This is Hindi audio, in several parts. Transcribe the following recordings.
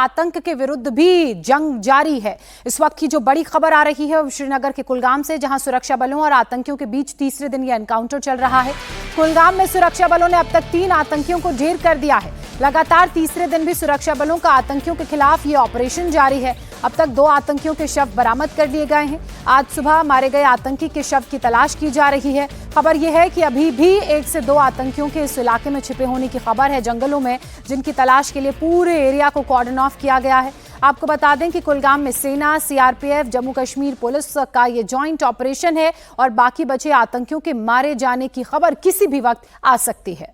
आतंक के विरुद्ध भी जंग जारी है। इस वक्त की जो बड़ी खबर आ रही है वो श्रीनगर के कुलगाम से, जहां सुरक्षा बलों और आतंकियों के बीच तीसरे दिन यह एनकाउंटर चल रहा है। कुलगाम में सुरक्षा बलों ने अब तक 3 आतंकियों को ढेर कर दिया है। लगातार तीसरे दिन भी सुरक्षा बलों का आतंकियों के खिलाफ ये ऑपरेशन जारी है। अब तक 2 आतंकियों के शव बरामद कर लिए गए हैं। आज सुबह मारे गए आतंकी के शव की तलाश की जा रही है। खबर यह है कि अभी भी 1 से 2 आतंकियों के इस इलाके में छिपे होने की खबर है, जंगलों में, जिनकी तलाश के लिए पूरे एरिया को कॉर्डन ऑफ किया गया है। आपको बता दें कि कुलगाम में सेना, सीआरपीएफ, जम्मू कश्मीर पुलिस का ये जॉइंट ऑपरेशन है और बाकी बचे आतंकियों के मारे जाने की खबर किसी भी वक्त आ सकती है।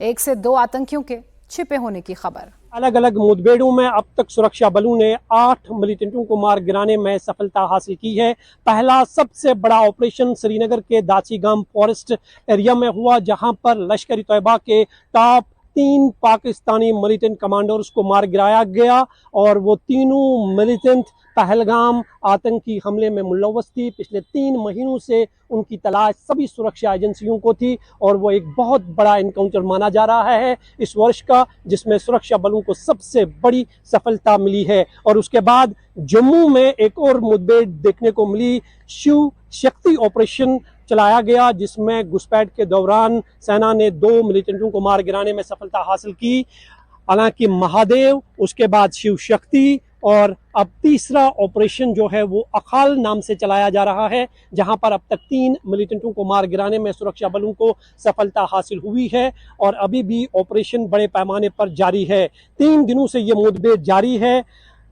1 से 2 आतंकियों के छिपे होने की खबर। अलग अलग मुठभेड़ों में अब तक सुरक्षा बलों ने 8 मिलिटेंटों को मार गिराने में सफलता हासिल की है। पहला सबसे बड़ा ऑपरेशन श्रीनगर के दाचीगाम फॉरेस्ट एरिया में हुआ, जहां पर लश्कर तैयबा के टॉप 3 पाकिस्तानी मिलिटेंट कमांडर्स को मार गिराया गया और वो तीनों मिलिटेंट पहलगाम आतंकी हमले में मुलव्वस थी। पिछले 3 महीनों से उनकी तलाश सभी सुरक्षा एजेंसियों को थी और वो एक बहुत बड़ा एनकाउंटर माना जा रहा है इस वर्ष का, जिसमें सुरक्षा बलों को सबसे बड़ी सफलता मिली है। और उसके बाद जम्मू में एक और मुठभेड़ देखने को मिली। शिव शक्ति ऑपरेशन चलाया गया, जिसमें घुसपैठ के दौरान सेना ने 2 मिलिटेंटों को मार गिराने में सफलता हासिल की। हालांकि महादेव, उसके बाद शिव शक्ति और अब तीसरा ऑपरेशन जो है वो अखाल नाम से चलाया जा रहा है, जहां पर अब तक 3 मिलिटेंटों को मार गिराने में सुरक्षा बलों को सफलता हासिल हुई है और अभी भी ऑपरेशन बड़े पैमाने पर जारी है। 3 दिनों से ये मुठभेड़ जारी है।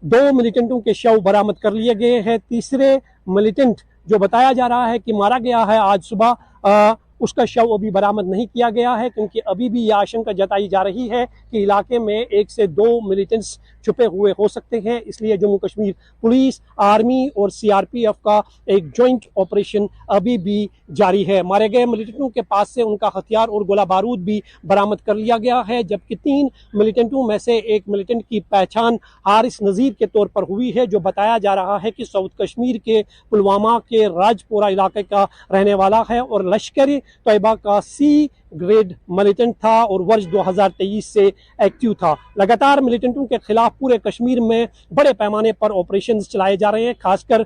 2 मिलिटेंटों के शव बरामद कर लिए गए हैं। तीसरे मिलिटेंट जो बताया जा रहा है कि मारा गया है आज सुबह, उसका शव अभी बरामद नहीं किया गया है, क्योंकि अभी भी यह आशंका जताई जा रही है कि इलाके में 1 से 2 मिलिटेंट्स छुपे हुए हो सकते हैं। इसलिए जम्मू कश्मीर पुलिस, आर्मी और सीआरपीएफ का एक जॉइंट ऑपरेशन अभी भी जारी है। मारे गए मिलिटेंटों के पास से उनका हथियार और गोला बारूद भी बरामद कर लिया गया है, जबकि 3 मिलिटेंटों में से एक मिलिटेंट की पहचान हारिस नजीर के तौर पर हुई है, जो बताया जा रहा है कि साउथ कश्मीर के पुलवामा के राजपोरा इलाके का रहने वाला है और लश्कर तैयबा का C ग्रेड मिलिटेंट था और वर्ष 2023 से एक्टिव था। लगातार मिलिटेंटों के खिलाफ पूरे कश्मीर में बड़े पैमाने पर ऑपरेशंस चलाए जा रहे हैं। खासकर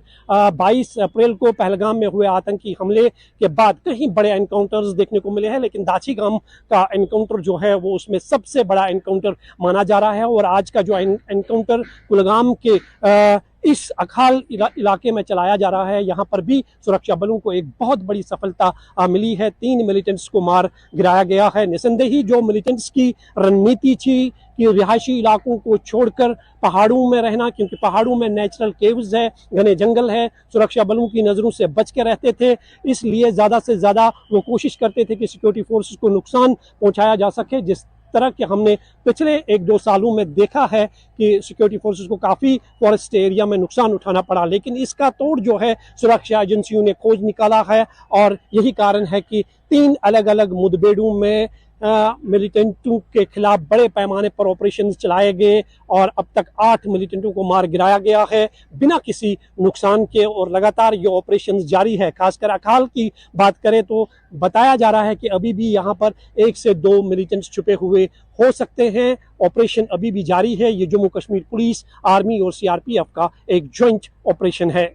22 अप्रैल को पहलगाम में हुए आतंकी हमले के बाद कहीं बड़े एनकाउंटर्स देखने को मिले हैं, लेकिन दाचीगाम का एनकाउंटर जो है वो उसमें सबसे बड़ा एनकाउंटर माना जा रहा है। और आज का जो एनकाउंटर कुलगाम के इस अखाल इलाके में चलाया जा रहा है, यहाँ पर भी सुरक्षा बलों को एक बहुत बड़ी सफलता मिली है। 3 मिलिटेंट्स को मार गिराया गया है। निसंदेही जो मिलिटेंट्स की रणनीति थी कि रिहायशी इलाकों को छोड़कर पहाड़ों में रहना, क्योंकि पहाड़ों में नेचुरल केव्स है, घने जंगल है, सुरक्षा बलों की नज़रों से बच के रहते थे, इसलिए ज़्यादा से ज़्यादा वो कोशिश करते थे कि सिक्योरिटी फोर्सेस को नुकसान पहुँचाया जा सके। जिस तरह के हमने पिछले 1-2 सालों में देखा है कि सिक्योरिटी फोर्सेस को काफ़ी फॉरेस्ट एरिया में नुकसान उठाना पड़ा, लेकिन इसका तोड़ जो है सुरक्षा एजेंसियों ने खोज निकाला है और यही कारण है कि 3 अलग अलग मुठभेड़ों में मिलिटेंटों के खिलाफ बड़े पैमाने पर ऑपरेशन चलाए गए और अब तक 8 मिलिटेंटों को मार गिराया गया है बिना किसी नुकसान के। और लगातार ये ऑपरेशन जारी है। खासकर अखाल की बात करें तो बताया जा रहा है कि अभी भी यहाँ पर 1 से 2 मिलिटेंट्स छुपे हुए हो सकते हैं। ऑपरेशन अभी भी जारी है। ये जम्मू कश्मीर पुलिस, आर्मी और सीआरपीएफ का एक जॉइंट ऑपरेशन है।